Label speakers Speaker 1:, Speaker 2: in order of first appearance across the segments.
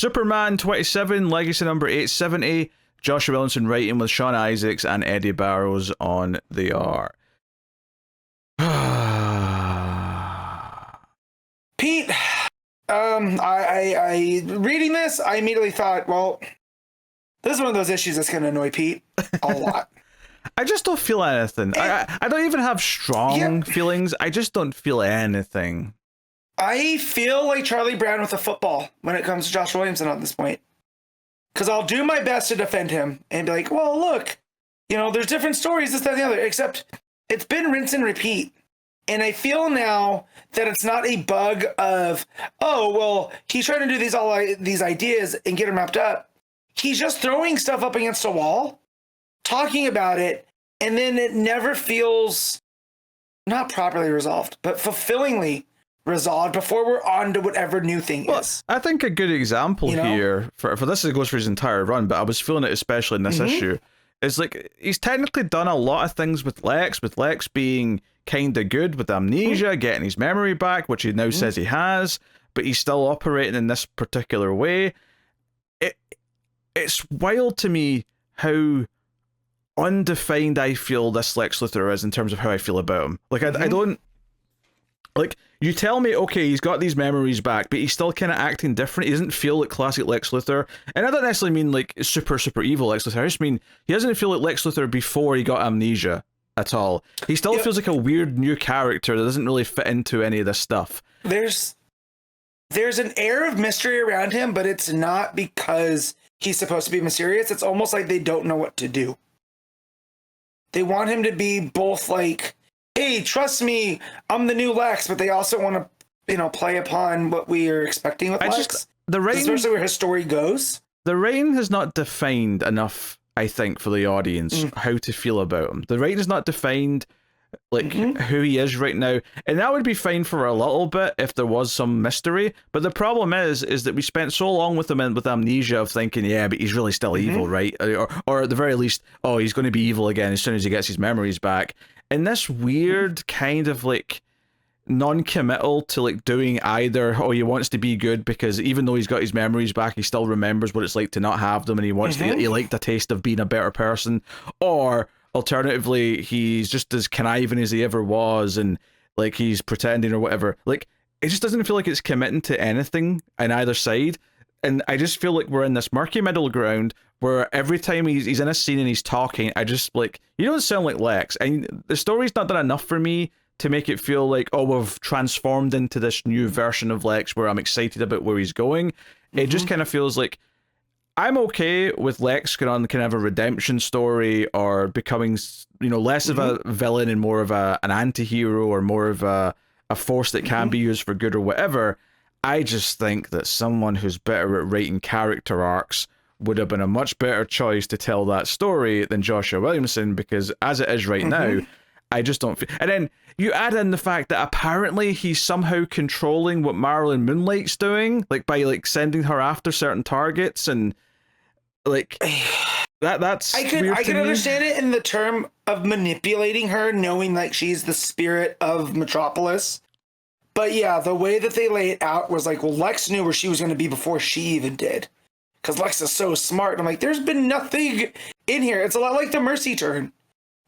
Speaker 1: Superman 27, Legacy number 870. Joshua Williamson writing with Sean Isaacs and Eddie Barrows on the art.
Speaker 2: Pete, I reading this, I immediately thought, well, this is one of those issues that's going to annoy Pete a lot.
Speaker 1: I just don't feel anything. I don't even have strong feelings. I just don't feel anything.
Speaker 2: I feel like Charlie Brown with a football when it comes to Josh Williamson at this point. Because I'll do my best to defend him and be like, well, look, you know, there's different stories, this, that, and the other, except it's been rinse and repeat. And I feel now that it's not a bug of, oh, well, he's trying to do these ideas and get them wrapped up. He's just throwing stuff up against a wall, talking about it, and then it never feels not properly resolved, but fulfillingly resolved before we're on to whatever new thing is.
Speaker 1: I think a good example here for this, it goes for his entire run, but I was feeling it especially in this issue, is like he's technically done a lot of things with Lex being kind of good with amnesia, getting his memory back, which he now says he has, but he's still operating in this particular way. It's wild to me how undefined I feel this Lex Luthor is in terms of how I feel about him. Like, I don't... Like, you tell me, okay, he's got these memories back, but he's still kind of acting different. He doesn't feel like classic Lex Luthor. And I don't necessarily mean, like, super evil Lex Luthor. I just mean he doesn't feel like Lex Luthor before he got amnesia at all. He still feels like a weird new character that doesn't really fit into any of this stuff.
Speaker 2: There's an air of mystery around him, but it's not because he's supposed to be mysterious. It's almost like they don't know what to do. They want him to be both like, hey, trust me, I'm the new Lex, but they also want to, you know, play upon what we are expecting with Lex. Especially where his story goes.
Speaker 1: The writing has not defined enough, I think, for the audience how to feel about him. The writing is not defined, like, who he is right now. And that would be fine for a little bit if there was some mystery. But the problem is that we spent so long with him with amnesia of thinking, yeah, but he's really still evil, right? Or at the very least, oh, he's going to be evil again as soon as he gets his memories back. And this weird kind of, like, non-committal to, like, doing either, oh, he wants to be good because even though he's got his memories back, he still remembers what it's like to not have them, and he wants to, he liked the taste of being a better person. Or alternatively, he's just as conniving as he ever was, and, like, he's pretending or whatever. Like, it just doesn't feel like it's committing to anything on either side. And I just feel like we're in this murky middle ground where every time he's in a scene and he's talking, I just, like, you don't sound like Lex. And the story's not done enough for me to make it feel like, oh, we've transformed into this new version of Lex where I'm excited about where he's going. It just kind of feels like I'm okay with Lex going on kind of a redemption story or becoming, you know, less of a villain and more of an anti-hero or more of a force that can be used for good or whatever. I just think that someone who's better at writing character arcs would have been a much better choice to tell that story than Joshua Williamson, because as it is right now, I just don't feel... And then you add in the fact that apparently he's somehow controlling what Marilyn Moonlight's doing, like by, like, sending her after certain targets, and, like, that's
Speaker 2: I can understand it in the term of manipulating her, knowing like she's the spirit of Metropolis. But yeah, the way that they lay it out was like, well, Lex knew where she was going to be before she even did. Because Lex is so smart. And I'm like, there's been nothing in here. It's a lot like the Mercy turn.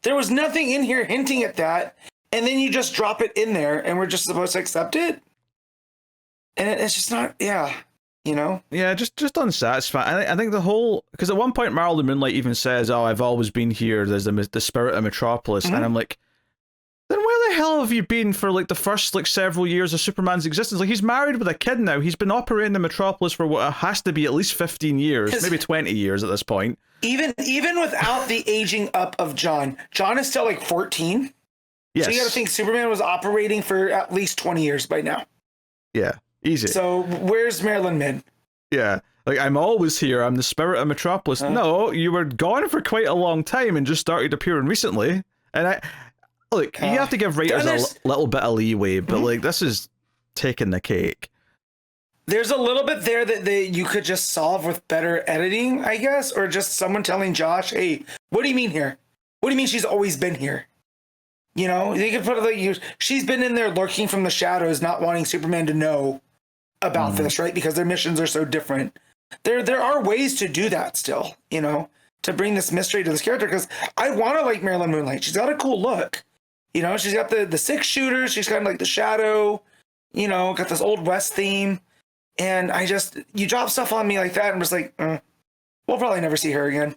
Speaker 2: There was nothing in here hinting at that. And then you just drop it in there and we're just supposed to accept it. And it's just not, you know? Yeah,
Speaker 1: just unsatisfying. I think the whole... Because at one point, Marilyn Moonlight even says, oh, I've always been here. There's the spirit of Metropolis. And I'm like, then where the hell have you been for, like, the first, like, several years of Superman's existence? Like, he's married with a kid now. He's been operating in Metropolis for what has to be at least 15 years, maybe 20 years at this point.
Speaker 2: Even without the aging up of John is still, like, 14.
Speaker 1: Yes.
Speaker 2: So you gotta think Superman was operating for at least 20 years by now.
Speaker 1: Yeah, easy.
Speaker 2: So where's Marilyn Min?
Speaker 1: Yeah. Like, I'm always here. I'm the spirit of Metropolis. No, you were gone for quite a long time and just started appearing recently. And look, you have to give writers a little bit of leeway, but like, this is taking the cake.
Speaker 2: There's a little bit there that you could just solve with better editing, I guess, or just someone telling Josh, hey, what do you mean here? What do you mean she's always been here? You know, you could put it like, she's been in there lurking from the shadows, not wanting Superman to know about this, right? Because their missions are so different. there are ways to do that still, you know, to bring this mystery to this character, because I want to like Marilyn Moonlight. She's got a cool look. You know, she's got the 6-shooter. She's kind of like the Shadow, you know, got this Old West theme. And you drop stuff on me like that, and I'm just like, we'll probably never see her again.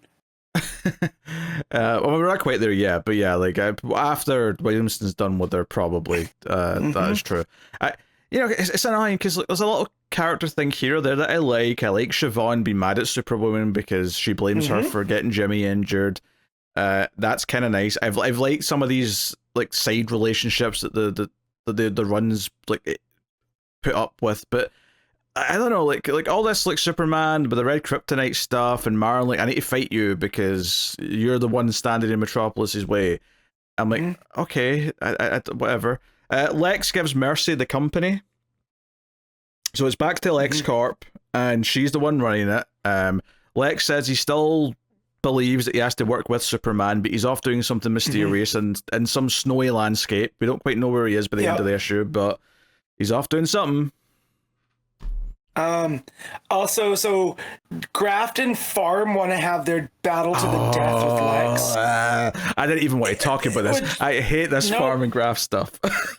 Speaker 1: Well, we're not quite there yet, but yeah, like after Williamson's done with her, probably that is true. You know, it's annoying because there's a little character thing here or there that I like. I like Siobhan being mad at Superwoman because she blames her for getting Jimmy injured. That's kind of nice. I've liked some of these like side relationships that the runs like put up with, but I don't know, like all this like Superman with the red kryptonite stuff and Marlon, like, I need to fight you because you're the one standing in Metropolis's way. I'm like, okay, whatever. Lex gives Mercy the company, so it's back to Lex Corp, and she's the one running it. Lex says he still believes that he has to work with Superman, but he's off doing something mysterious and in some snowy landscape. We don't quite know where he is by the end of the issue, but he's off doing something.
Speaker 2: Also, so Graft and Farm want to have their battle to the death with Lex.
Speaker 1: I didn't even want to talk about this. I hate this Farm and Graft stuff.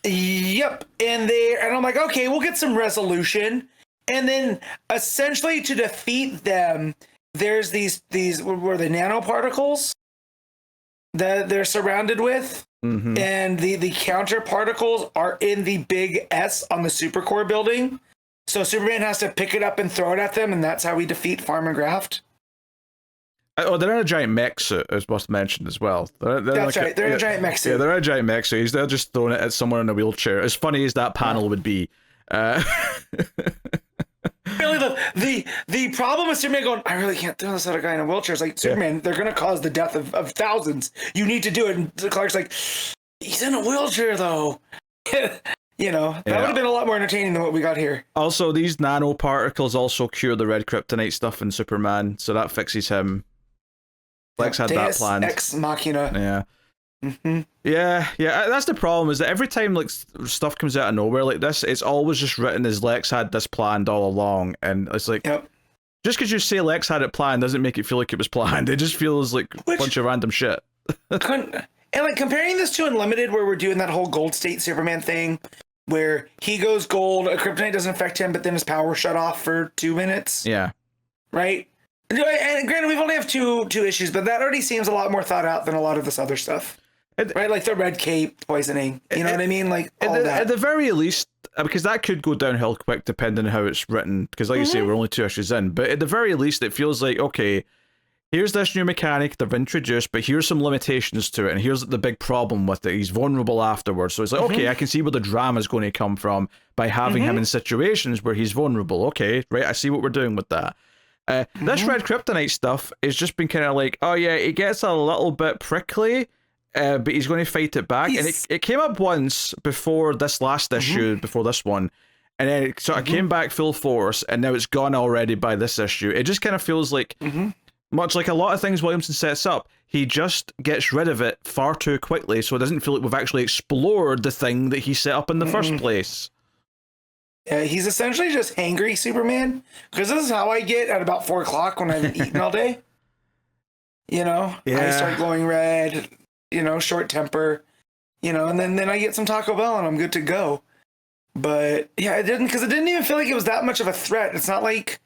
Speaker 2: Yep. And I'm like, okay, we'll get some resolution. And then essentially to defeat them, there's these were the nanoparticles that they're surrounded with. And the counter particles are in the big S on the Supercore building. So Superman has to pick it up and throw it at them, and that's how we defeat Farm and Graft.
Speaker 1: Oh, they're in a giant mech suit, as was mentioned as well.
Speaker 2: That's right. They're in a giant mech suit.
Speaker 1: Yeah, they're in a giant mech suit. They're just throwing it at someone in a wheelchair. As funny as that panel would be.
Speaker 2: Really, the problem with Superman going, I really can't throw this at a guy in a wheelchair. It's like, Superman, they're going to cause the death of thousands. You need to do it. And Clark's like, he's in a wheelchair, though. You know, that would have been a lot more entertaining than what we got here.
Speaker 1: Also, these nanoparticles also cure the red kryptonite stuff in Superman, so that fixes him. Lex had that planned.
Speaker 2: Ex Machina.
Speaker 1: Yeah. Yeah, that's the problem, is that every time like stuff comes out of nowhere like this, it's always just written as Lex had this planned all along, and it's like, just because you say Lex had it planned doesn't make it feel like it was planned. It just feels like a bunch of random shit.
Speaker 2: And like comparing this to Unlimited, where we're doing that whole Gold State Superman thing, where he goes gold, a kryptonite doesn't affect him, but then his power shut off for 2 minutes. Yeah. Right? And granted, we've only have two issues, but that already seems a lot more thought out than a lot of this other stuff. Right? Like the red cape poisoning. You know what I mean? Like all that.
Speaker 1: At the very least, because that could go downhill quick depending on how it's written. Because like you say, we're only 2 issues in. But at the very least, it feels like, okay, here's this new mechanic they've introduced, but here's some limitations to it, and here's the big problem with it. He's vulnerable afterwards. So it's like, okay, I can see where the drama is going to come from by having him in situations where he's vulnerable. Okay, right, I see what we're doing with that. This red kryptonite stuff has just been kind of like, oh yeah, it gets a little bit prickly, but he's going to fight it back. And it came up once before this last issue, before this one, and then it sort of came back full force, and now it's gone already by this issue. It just kind of feels like... Much like a lot of things Williamson sets up, he just gets rid of it far too quickly, so it doesn't feel like we've actually explored the thing that he set up in the first place.
Speaker 2: Yeah, he's essentially just hangry Superman, because this is how I get at about 4 o'clock when I've eaten all day. You know, I start glowing red, you know, short temper, you know, and then I get some Taco Bell and I'm good to go. But yeah, it didn't even feel like it was that much of a threat. It's not like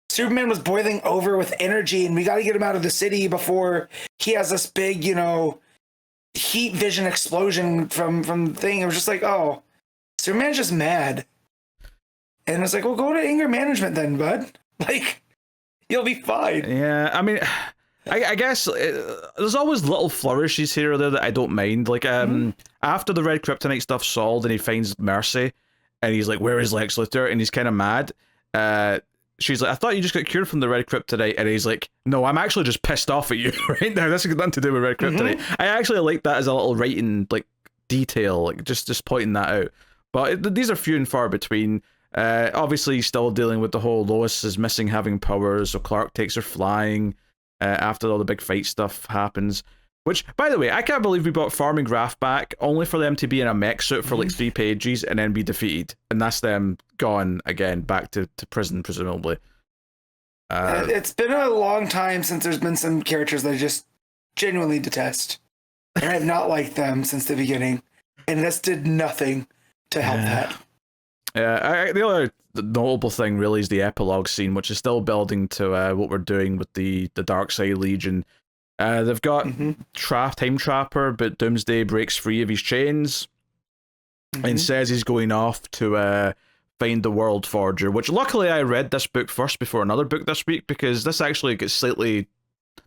Speaker 2: Superman was boiling over with energy and we got to get him out of the city before he has this big, you know, heat vision explosion from the thing. It was just like, oh, Superman's just mad. And it's like, well, go to anger management then, bud. Like, you'll be fine.
Speaker 1: Yeah, I mean, I guess there's always little flourishes here or there that I don't mind. Like, after the red kryptonite stuff's solved and he finds Mercy, and he's like, where is Lex Luthor? And he's kind of mad. She's like, I thought you just got cured from the red kryptonite. And he's like, no, I'm actually just pissed off at you right now. This has nothing to do with red kryptonite. I actually like that as a little writing like detail, like just pointing that out. But these are few and far between. Obviously, he's still dealing with the whole Lois is missing having powers, so Clark takes her flying after all the big fight stuff happens. Which, by the way, I can't believe we brought Farm and Graft back only for them to be in a mech suit for like 3 pages and then be defeated. And that's them gone again, back to prison, presumably.
Speaker 2: It's been a long time since there's been some characters that I just genuinely detest. And I've not liked them since the beginning. And this did nothing to help that.
Speaker 1: Yeah, the other notable thing really is the epilogue scene, which is still building to what we're doing with the Darkseid Legion. They've got Time Trapper, but Doomsday breaks free of his chains and says he's going off to find the World Forger, which luckily I read this book first before another book this week, because this actually gets slightly,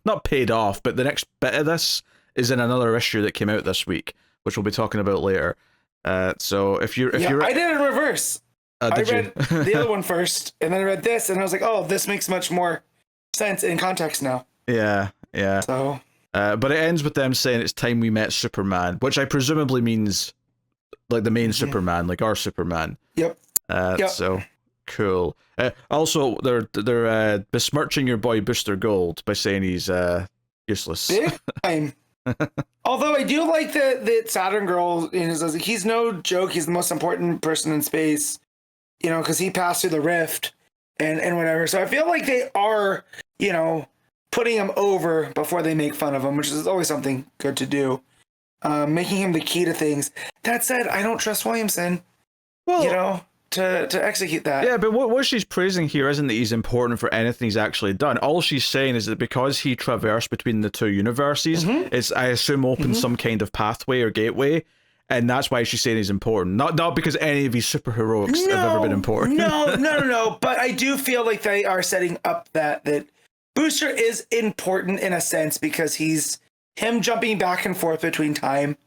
Speaker 1: not paid off, but the next bit of this is in another issue that came out this week, which we'll be talking about later. So if you're
Speaker 2: I did it in reverse. I read the other one first, and then I read this, and I was like, oh, this makes much more sense in context now.
Speaker 1: Yeah.
Speaker 2: So,
Speaker 1: but it ends with them saying it's time we met Superman, which I presumably means like the main Superman, like our Superman.
Speaker 2: Yep.
Speaker 1: So cool. Also, they're besmirching your boy Booster Gold by saying he's useless.
Speaker 2: Big time. Although I do like that Saturn Girl he's no joke. He's the most important person in space, because he passed through the rift and whatever. So I feel like they are, putting him over before they make fun of him, which is always something good to do. Making him the key to things. That said, I don't trust Williamson. Well, to execute that.
Speaker 1: Yeah, but what she's praising here isn't that he's important for anything he's actually done. All she's saying is that because he traversed between the two universes, it's, I assume, opened some kind of pathway or gateway, and that's why she's saying he's important. Not because any of his superheroics have ever been important.
Speaker 2: No. But I do feel like they are setting up that Booster is important in a sense because he's him jumping back and forth between time.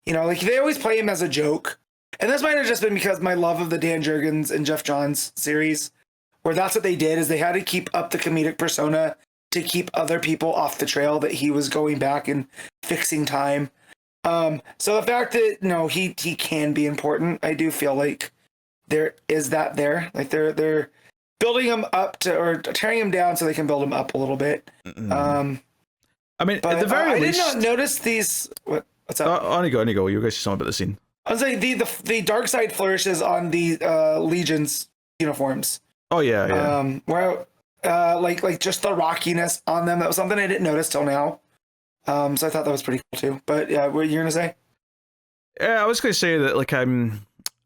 Speaker 2: Like they always play him as a joke. And this might have just been because my love of the Dan Jurgens and Jeff Johns series, where that's what they did, is they had to keep up the comedic persona to keep other people off the trail that he was going back and fixing time. So the fact that he can be important, I do feel like there is that there. Like they're building him up or tearing him down so they can build him up a little bit.
Speaker 1: I mean, at the very least,
Speaker 2: I did not notice these. What's up?
Speaker 1: On you go. You guys say something about the scene.
Speaker 2: I was like the dark side flourishes on the Legion's uniforms.
Speaker 1: Oh yeah.
Speaker 2: Where like just the rockiness on them, that was something I didn't notice till now. So I thought that was pretty cool too. But yeah, what were you gonna say?
Speaker 1: Yeah, I was gonna say that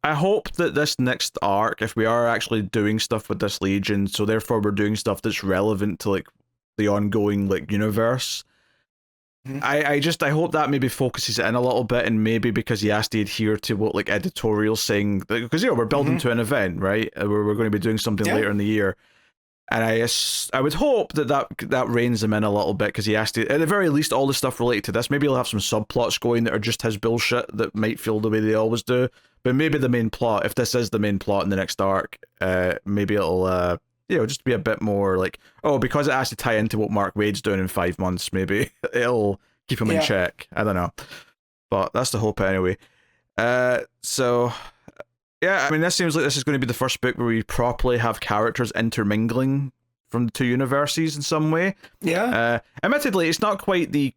Speaker 1: I hope that this next arc, if we are actually doing stuff with this Legion, so therefore we're doing stuff that's relevant to like the ongoing universe. I hope that maybe focuses it in a little bit, and maybe because he has to adhere to what editorial saying, because we're building to an event, right? We're going to be doing something later in the year, and I would hope that reins him in a little bit, because he has to, at the very least, all the stuff related to this. Maybe he'll have some subplots going that are just his bullshit that might feel the way they always do, but maybe the main plot, if this is the main plot in the next arc, maybe it'll just be a bit more because it has to tie into what Mark Waid's doing in 5 months, maybe it'll keep him in check. I don't know. But that's the hope anyway. So, yeah, I mean, this seems like this is going to be the first book where we properly have characters intermingling from the two universes in some way.
Speaker 2: Yeah.
Speaker 1: Admittedly, it's not quite the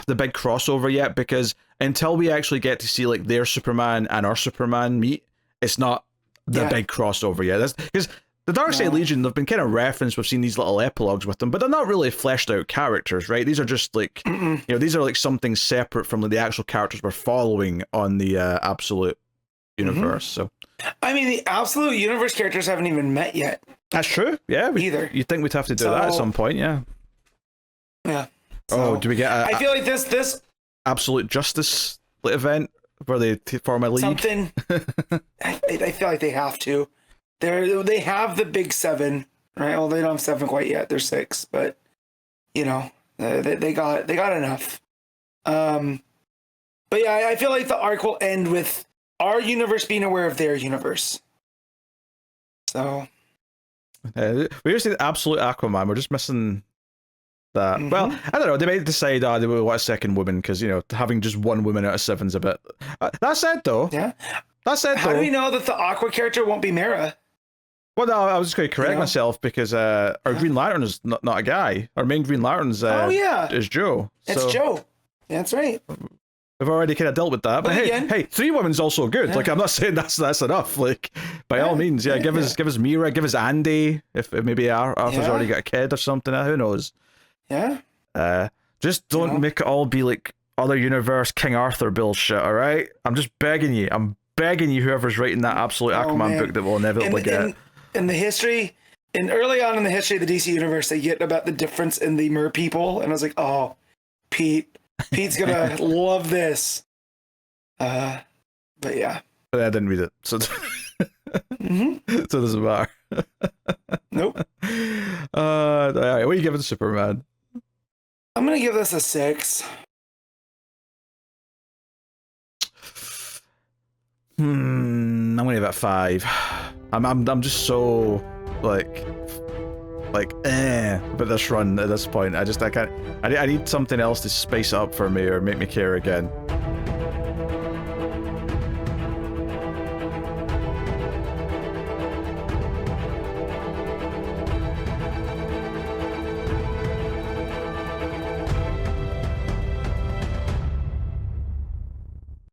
Speaker 1: big crossover yet, because until we actually get to see their Superman and our Superman meet, it's not the big crossover yet. Because the Darkseid Legion, they've been kind of referenced, we've seen these little epilogues with them, but they're not really fleshed out characters, right? These are just these are something separate from the actual characters we're following on the Absolute universe. So,
Speaker 2: I mean, the Absolute universe characters haven't even met yet.
Speaker 1: That's true. Yeah,
Speaker 2: either.
Speaker 1: You'd think we'd have to do that at some point, yeah.
Speaker 2: Yeah. So,
Speaker 1: do we get
Speaker 2: I feel like this
Speaker 1: Absolute Justice event where they form a league?
Speaker 2: Something. I feel like they have to. They have the big 7, right? Well, they don't have 7 quite yet. They're 6, but they got enough. But yeah, I feel like the arc will end with our universe being aware of their universe. So
Speaker 1: we just need Absolute Aquaman. We're just missing that. Well, I don't know. They might decide they want a second woman, because having just one woman out of 7's a bit. That said, though.
Speaker 2: Yeah.
Speaker 1: That said,
Speaker 2: how do we know that the Aqua character won't be Mara?
Speaker 1: Well, no, I was just going to correct myself, because our Green Lantern is not a guy. Our main Green Lantern's is Joe.
Speaker 2: It's Joe. Yeah, that's right.
Speaker 1: We've already kind of dealt with that. But
Speaker 2: again,
Speaker 1: hey, 3 women's also good.
Speaker 2: Yeah.
Speaker 1: Like, I'm not saying that's enough. Like, by all means, give us Mira, give us Andy. If maybe Arthur's already got a kid or something. Who knows?
Speaker 2: Yeah.
Speaker 1: Just don't make it all be like other universe King Arthur bullshit. All right. I'm just begging you. I'm begging you. Whoever's writing that absolute Aquaman book that we'll inevitably get.
Speaker 2: In the history. And early on in the history of the DC universe, they get about the difference in the mer people, and I was like, "Oh, Pete's gonna love this." But yeah,
Speaker 1: but I didn't read it, so so it doesn't matter.
Speaker 2: Nope.
Speaker 1: All right, what are you giving Superman? I'm
Speaker 2: gonna give this a 6.
Speaker 1: I'm gonna give it a 5. I'm just so like but this run at this point I can't. I need something else to spice it up for me or make me care again.